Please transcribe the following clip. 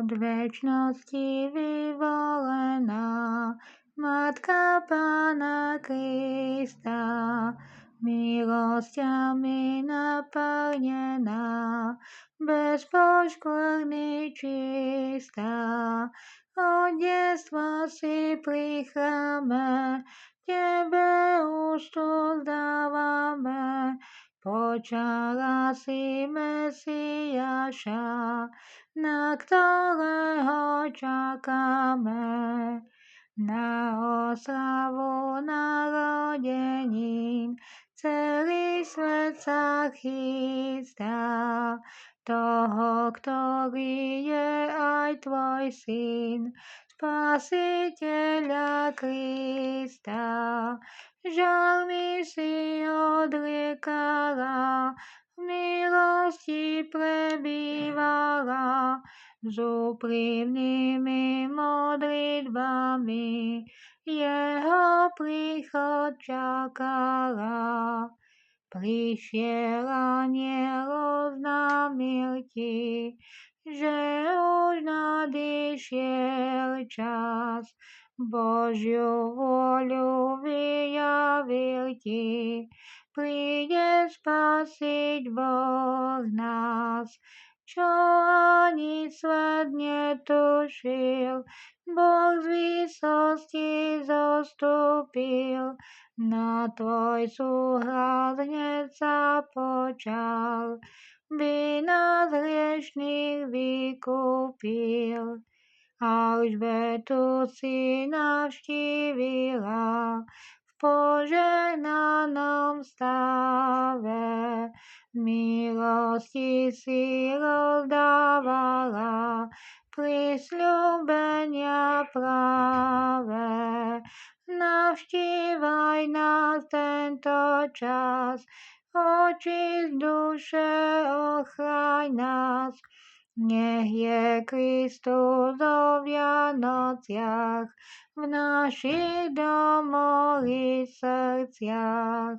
od večnosti vyvolená, Matka Pána Krista, milosťami naplnená, bez poškvrny čistá. Od detstva si pri chráme, Tebe úctu vzdávame, počala si Mesiáša, na ktorého čakáme. Na oslavu narodenín celý svet sa chystá, toho, ktorý je aj tvoj syn, Spasiteľa Krista. Žalmi si odriekala, v milosti prebývala, s úprimnými modlitbami jeho príchod čakala. Prišiel anjel, oznámil ti, že už nadišiel čas. Božiu vôľu vyjavil ti, príde spasiť Boh nás. Čo ani svet netušil, Boh z výsosti zostúpil, na tvoj súhlas hneď sa počal, by nás hriešných vykúpil. Alžbetu si navštívila v požehnanom stave, milosti si rozdávala prisľúbenia práve. Navštívaj nás tento čas, očist duše, ochraň nás. Nech je Kristus o Vianociach v našich domoch i srdciach.